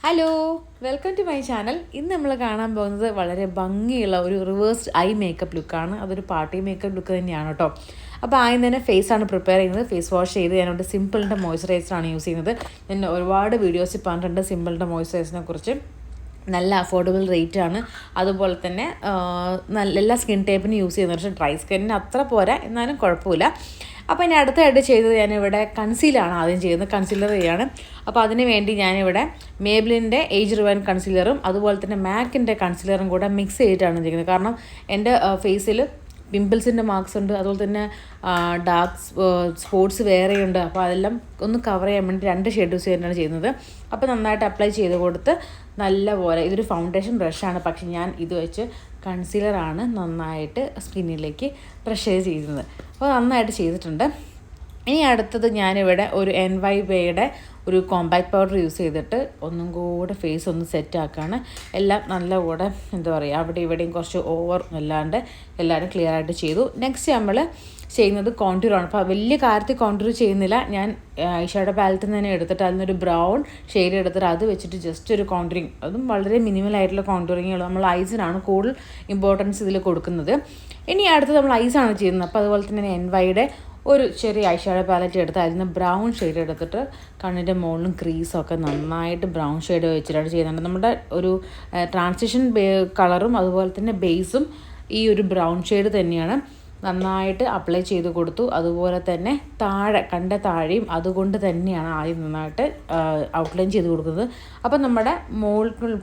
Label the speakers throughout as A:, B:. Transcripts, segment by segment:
A: Hello, welcome to my channel. ഇന്ന് നമ്മൾ കാണാൻ പോകുന്നത് വളരെ ഭംഗിയുള്ള ഒരു റിവേഴ്സ്ഡ് ഐ മേക്കപ്പ് ലുക്കാണ്. അതൊരു പാർട്ടി മേക്കപ്പ് ലുക്ക് തന്നെയാണ് കേട്ടോ. അപ്പോൾ ആദ്യം തന്നെ ഫേസാണ് പ്രിപ്പയർ ചെയ്യുന്നത്. ഫേസ് വാഷ് ചെയ്ത് ഞാനിവിടെ സിമ്പിളിൻ്റെ മോയ്സ്ചറൈസറാണ് യൂസ് ചെയ്യുന്നത്. ഞാൻ ഒരുപാട് വീഡിയോസിൽ പറഞ്ഞിട്ടുണ്ട് സിമ്പിളിൻ്റെ മോയ്സ്ചറൈസറിനെ കുറിച്ച്. നല്ല അഫോർഡബിൾ റേറ്റാണ്. അതുപോലെ തന്നെ നല്ല എല്ലാ സ്കിൻ ടൈപ്പിനും യൂസ് ചെയ്യുന്നത്. പക്ഷേ ഡ്രൈ സ്കിന്നിന് അത്ര പോരാ, എന്നാലും കുഴപ്പമില്ല. അപ്പോൾ ഇനി അടുത്തായിട്ട് ചെയ്തത് ഞാനിവിടെ കൺസീലാണ് ആദ്യം ചെയ്യുന്നത്. കൺസീലർ ചെയ്യാണ്. അപ്പോൾ അതിന് വേണ്ടി ഞാനിവിടെ മേബ്ലിൻ്റെ ഏജ് റിവൈൻ കൺസീലറും അതുപോലെ തന്നെ മാക്കിൻ്റെ കൺസീലറും കൂടെ മിക്സ് ചെയ്തിട്ടാണ് ചെയ്യുന്നത്. കാരണം എൻ്റെ ഫേസിൽ പിമ്പിൾസിൻ്റെ മാർക്സ് ഉണ്ട്, അതുപോലെ തന്നെ ഡാർക്ക് സ്പോട്ട്സ് വേറെയുണ്ട്. അപ്പോൾ അതെല്ലാം ഒന്ന് കവർ ചെയ്യാൻ വേണ്ടി 2 ഷെയ്ഡ് യൂസ് ചെയ്യാനാണ് ചെയ്യുന്നത്. അപ്പോൾ നന്നായിട്ട് അപ്ലൈ ചെയ്ത് കൊടുത്ത് നല്ലപോലെ, ഇതൊരു ഫൗണ്ടേഷൻ ബ്രഷാണ്, പക്ഷെ ഞാൻ ഇത് വെച്ച് കൺസീലറാണ് നന്നായിട്ട് സ്കിന്നിലേക്ക് ബ്രഷ് ചെയ്യുന്നത്. അപ്പോൾ നന്നായിട്ട് ചെയ്തിട്ടുണ്ട്. ഇനി അടുത്തത് ഞാനിവിടെ ഒരു NYBയുടെ ഒരു കോമ്പാക്ട് പൗഡർ യൂസ് ചെയ്തിട്ട് ഒന്നും കൂടെ ഫേസ് ഒന്ന് സെറ്റ് ആക്കുകയാണ്. എല്ലാം നല്ല കൂടെ എന്താ പറയുക, അവിടെ ഇവിടെയും കുറച്ച് ഓവർ അല്ലാണ്ട് എല്ലാവരും ക്ലിയർ ആയിട്ട് ചെയ്തു. നെക്സ്റ്റ് നമ്മൾ ചെയ്യുന്നത് കോൺട്യൂറാണ്. അപ്പോൾ വലിയ കാര്യത്തിൽ കോൺട്യൂർ ചെയ്യുന്നില്ല. ഞാൻ ഐഷാഡോ പാലറ്റിൽ നിന്ന് തന്നെ എടുത്തിട്ട് അതിനൊരു ബ്രൗൺ ഷെയ്ഡ് എടുത്തിട്ട് അത് വെച്ചിട്ട് ജസ്റ്റ് ഒരു കോൺട്യൂറിങ്, അതും വളരെ മിനിമലായിട്ടുള്ള കോൺട്യൂറിങ്ങുള്ളൂ. നമ്മൾ ഐസിനാണ് കൂടുതൽ ഇമ്പോർട്ടൻസ് ഇതിൽ കൊടുക്കുന്നത്. ഇനി അടുത്ത് നമ്മൾ ഐസാണ് ചെയ്യുന്നത്. അപ്പോൾ അതുപോലെ തന്നെ NYയുടെ ഒരു ചെറിയ ഐഷാഡോ പാലറ്റ് എടുത്ത് അതിൽ നിന്ന് ബ്രൗൺ ഷെയ്ഡ് എടുത്തിട്ട് കണ്ണിൻ്റെ മുകളിലും ക്രീസൊക്കെ നന്നായിട്ട് ബ്രൗൺ ഷെയ്ഡ് വെച്ചിട്ടാണ് ചെയ്യുന്നത്. നമ്മുടെ ഒരു ട്രാൻസിഷൻ കളറും അതുപോലെ തന്നെ ബേസും ഈ ഒരു ബ്രൗൺ ഷെയ്ഡ് തന്നെയാണ്. നന്നായിട്ട് അപ്ലൈ ചെയ്ത് കൊടുത്തു. അതുപോലെ തന്നെ കണ്ട താഴെയും അതുകൊണ്ട് തന്നെയാണ് ആദ്യം നന്നായിട്ട് ഔട്ട്ലൈൻ ചെയ്ത് കൊടുക്കുന്നത്. അപ്പോൾ നമ്മുടെ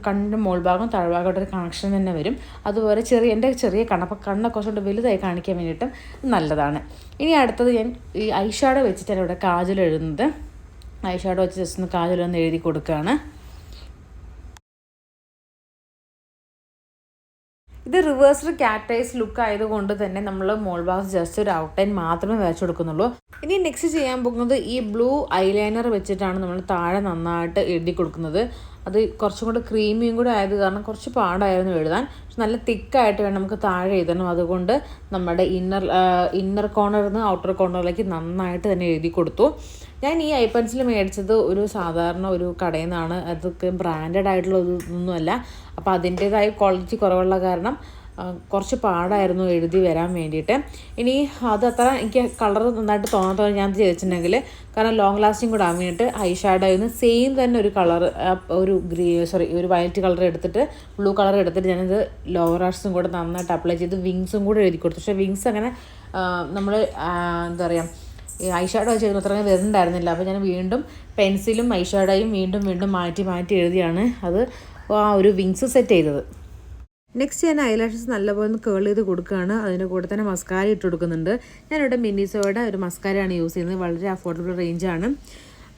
A: കണ്ണിൻ്റെ മോൾ ഭാഗം താഴ്ഭാഗമായിട്ടൊരു കണക്ഷൻ തന്നെ വരും. അതുപോലെ എൻ്റെ ചെറിയ കണ്ണൊക്കെ കുറച്ചുകൊണ്ട് വലുതായി കാണിക്കാൻ വേണ്ടിയിട്ടും നല്ലതാണ്. ഇനി അടുത്തത് ഞാൻ ഈ ഐഷാഡോ വെച്ചിട്ടാണ് ഇവിടെ കാജൽ എഴുതുന്നത്. ഐഷാഡോ വെച്ച് ജസ്റ്റ് ഒന്ന് കാജലൊന്ന് എഴുതി കൊടുക്കുകയാണ്. ഇത് റിവേഴ്സ്ഡ് ക്യാറ്റ് ഐസ് ലുക്ക് ആയതുകൊണ്ട് തന്നെ നമ്മൾ മോൾ ഭാഗം ജസ്റ്റ് ഒരു ഔട്ട്ലൈൻ മാത്രമേ വരച്ചു കൊടുക്കുന്നുള്ളൂ. ഇനി നെക്സ്റ്റ് ചെയ്യാൻ പോകുന്നത് ഈ ബ്ലൂ ഐലൈനർ വെച്ചിട്ടാണ് നമ്മൾ താഴെ നന്നായിട്ട് എഴുതി കൊടുക്കുന്നത്. അത് കുറച്ചും കൂടെ ക്രീമിയും കൂടെ ആയത് കാരണം കുറച്ച് പാടായിരുന്നു എഴുതാൻ. പക്ഷെ നല്ല തിക്കായിട്ട് വേണം നമുക്ക് താഴെ എഴുതണം. അതുകൊണ്ട് നമ്മുടെ ഇന്നർ കോർണറിൽ നിന്ന് ഔട്ടർ കോർണറിലേക്ക് നന്നായിട്ട് തന്നെ എഴുതി കൊടുത്തു. ഞാൻ ഈ ഐ പെൻസിൽ മേടിച്ചത് ഒരു സാധാരണ ഒരു കടയിൽ നിന്നാണ്. അതൊക്കെ ബ്രാൻഡഡ് ആയിട്ടുള്ള ഒന്നുമല്ല. അപ്പോൾ അതിൻ്റേതായ ക്വാളിറ്റി കുറവുള്ള കാരണം കുറച്ച് പാടായിരുന്നു എഴുതി വരാൻ വേണ്ടിയിട്ട്. ഇനി അത് അത്ര എനിക്ക് കളർ നന്നായിട്ട് തോന്നാത്തത് ഞാൻ ചെയ്തിട്ടുണ്ടെങ്കിൽ, കാരണം ലോങ് ലാസ്റ്റിംഗ് കൂടെ ആവാൻ വേണ്ടിയിട്ട് ഐഷാഡോയിൽ സെയിം തന്നെ ഒരു കളർ, ഒരു വയലറ്റ് കളർ എടുത്തിട്ട് ബ്ലൂ കളർ എടുത്തിട്ട് ഞാനത് ലോവർ ആർട്സും കൂടെ നന്നായിട്ട് അപ്ലൈ ചെയ്ത് വിങ്സും കൂടെ എഴുതി കൊടുത്തു. പക്ഷേ വിങ്സ് അങ്ങനെ നമ്മൾ എന്താ പറയുക, ഈ ഐഷാഡോ ചെയ്യുന്ന അത്രയും വരുന്നുണ്ടായിരുന്നില്ല. അപ്പോൾ ഞാൻ വീണ്ടും പെൻസിലും ഐഷാഡോയും വീണ്ടും മാറ്റി എഴുതിയാണ് അത് ആ ഒരു വിങ്സ് സെറ്റ് ചെയ്തത്. നെക്സ്റ്റ് ഞാൻ ഐലാഷസ് നല്ലപോലെ കേൾ ചെയ്ത് കൊടുക്കുകയാണ്. അതിൻ്റെ കൂടെ തന്നെ മസ്കാര ഇട്ട് കൊടുക്കുന്നുണ്ട്. ഞാനിവിടെ മിനിസോയുടെ ഒരു മസ്കാരയാണ് യൂസ് ചെയ്യുന്നത്. വളരെ അഫോർഡബിൾ റേഞ്ചാണ്.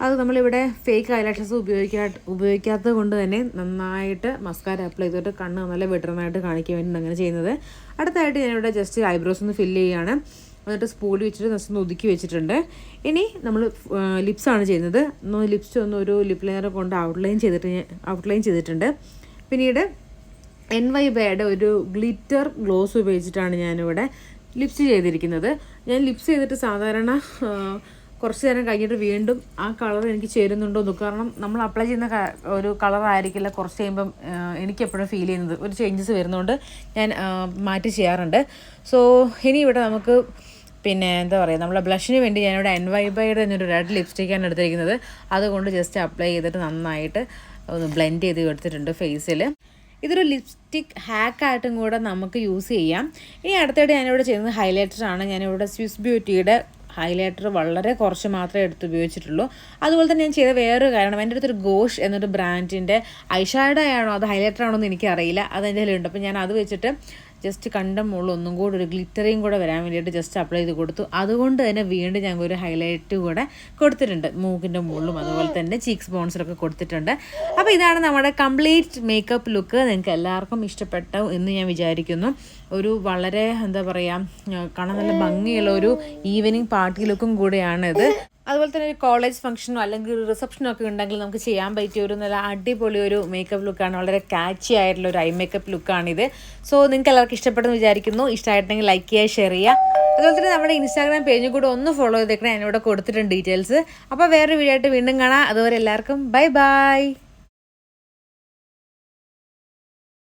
A: അത് നമ്മളിവിടെ ഫേക്ക് ഐലാഷസ് ഉപയോഗിക്കാത്തത് കൊണ്ട് തന്നെ നന്നായിട്ട് മസ്കാര അപ്ലൈ ചെയ്തിട്ട് കണ്ണ് നല്ല വെട്ടറായിട്ട് കാണിക്കാൻ വേണ്ടി അങ്ങനെ ചെയ്യുന്നത്. അടുത്തായിട്ട് ഞാനിവിടെ ജസ്റ്റ് ഐബ്രോസ് ഒന്ന് ഫില്ല് ചെയ്യുകയാണ്. എന്നിട്ട് സ്പൂളി വെച്ചിട്ട് ജസ്റ്റ് ഒന്ന് ഒതുക്കി വെച്ചിട്ടുണ്ട്. ഇനി നമ്മൾ ലിപ്സാണ് ചെയ്യുന്നത്. ലിപ്സ് ഒരു ലിപ് ലൈനർ കൊണ്ട് ഔട്ട്ലൈൻ ചെയ്തിട്ടുണ്ട്. പിന്നീട് NYBയുടെ ഒരു ഗ്ലിറ്റർ ഗ്ലോസ് ഉപയോഗിച്ചിട്ടാണ് ഞാനിവിടെ ലിപ്സ് ചെയ്തിരിക്കുന്നത്. ഞാൻ ലിപ്സ് ചെയ്തിട്ട് സാധാരണ കുറച്ച് നേരം കഴിഞ്ഞിട്ട് വീണ്ടും ആ കളർ എനിക്ക് ചേരുന്നുണ്ടോ നോക്കുക. കാരണം നമ്മൾ അപ്ലൈ ചെയ്യുന്ന ഒരു കളറായിരിക്കില്ല കുറച്ച് കഴിയുമ്പം എനിക്കെപ്പോഴും ഫീൽ ചെയ്യുന്നത്. ഒരു ചേഞ്ചസ് വരുന്നതുകൊണ്ട് ഞാൻ മാറ്റി ചെയ്യാറുണ്ട്. സോ ഇനി ഇവിടെ നമുക്ക് എന്താ പറയുക, നമ്മളെ ബ്ലഷിന് വേണ്ടി ഞാനിവിടെ NYBയുടെ ഒരു റെഡ് ലിപ്സ്റ്റിക്കാണ് എടുത്തിരിക്കുന്നത്. അതുകൊണ്ട് ജസ്റ്റ് അപ്ലൈ ചെയ്തിട്ട് നന്നായിട്ട് ഒന്ന് ബ്ലെൻഡ് ചെയ്ത് എടുത്തിട്ടുണ്ട് ഫേസിൽ. ഇതൊരു ലിപ്സ്റ്റിക് ഹാക്കായിട്ടും കൂടെ നമുക്ക് യൂസ് ചെയ്യാം. ഇനി അടുത്തായിട്ട് ഞാനിവിടെ ചെയ്യുന്നത് ഹൈലൈറ്ററാണ്. ഞാനിവിടെ സ്വിസ് ബ്യൂട്ടിയുടെ ഹൈലൈറ്റർ വളരെ കുറച്ച് മാത്രമേ എടുത്ത് ഉപയോഗിച്ചിട്ടുള്ളൂ. അതുപോലെ തന്നെ ഞാൻ ചെയ്ത വേറൊരു കാരണം, എൻ്റെ അടുത്തൊരു ഗോഷ് എന്നൊരു ബ്രാൻഡിൻ്റെ ഐഷാഡോ ആണോ അത് ഹൈലൈറ്റർ ആണോ എന്ന് എനിക്കറിയില്ല, അതെൻ്റെ കയ്യിലുണ്ട്. അപ്പോൾ ഞാൻ അത് വെച്ചിട്ട് ജസ്റ്റ് കണ്ട മുകളിൽ ഒന്നും കൂടി ഒരു ഗ്ലിറ്ററിയും കൂടെ വരാൻ വേണ്ടിയിട്ട് ജസ്റ്റ് അപ്ലൈ ചെയ്ത് കൊടുത്തു. അതുകൊണ്ട് തന്നെ വീണ്ടും ഞങ്ങൾ ഒരു ഹൈലൈറ്റ് കൂടെ കൊടുത്തിട്ടുണ്ട്. മൂക്കിൻ്റെ മുകളിലും അതുപോലെ തന്നെ ചീക്സ് ബോൺസിലൊക്കെ കൊടുത്തിട്ടുണ്ട്. അപ്പോൾ ഇതാണ് നമ്മുടെ കംപ്ലീറ്റ് മേക്കപ്പ് ലുക്ക്. നിങ്ങൾക്ക് എല്ലാവർക്കും ഇഷ്ടപ്പെട്ടു എന്ന് ഞാൻ വിചാരിക്കുന്നു. ഒരു വളരെ എന്താ പറയുക, കാണാൻ നല്ല ഭംഗിയുള്ള ഒരു ഈവനിങ് പാർട്ടി ലുക്കും കൂടെയാണിത്. അതുപോലെ തന്നെ ഒരു കോളേജ് ഫംഗ്ഷനോ അല്ലെങ്കിൽ ഒരു റിസപ്ഷനോ ഒക്കെ ഉണ്ടെങ്കിൽ നമുക്ക് ചെയ്യാൻ പറ്റിയ ഒരു നല്ല അടിപൊളി ഒരു മേക്കപ്പ് ലുക്കാണ്. വളരെ കാച്ചി ആയിട്ടുള്ള ഒരു ഐ മേക്കപ്പ് ലുക്കാണിത്. സോ നിങ്ങൾക്ക് എല്ലാവർക്കും ഇഷ്ടപ്പെടുന്നു വിചാരിക്കുന്നു. ഇഷ്ടമായിട്ടുണ്ടെങ്കിൽ ലൈക്ക് ചെയ്യുക, ഷെയർ ചെയ്യുക. അതുപോലെ തന്നെ നമ്മുടെ ഇൻസ്റ്റാഗ്രാം പേജും കൂടെ ഒന്ന് ഫോളോ ചെയ്തേക്കണേ. ഞാനിവിടെ കൊടുത്തിട്ടുണ്ട് ഡീറ്റെയിൽസ്. അപ്പോൾ വേറൊരു വീഡിയോ ആയിട്ട് വീണ്ടും കാണാം. അതുവരെ എല്ലാവർക്കും ബൈ.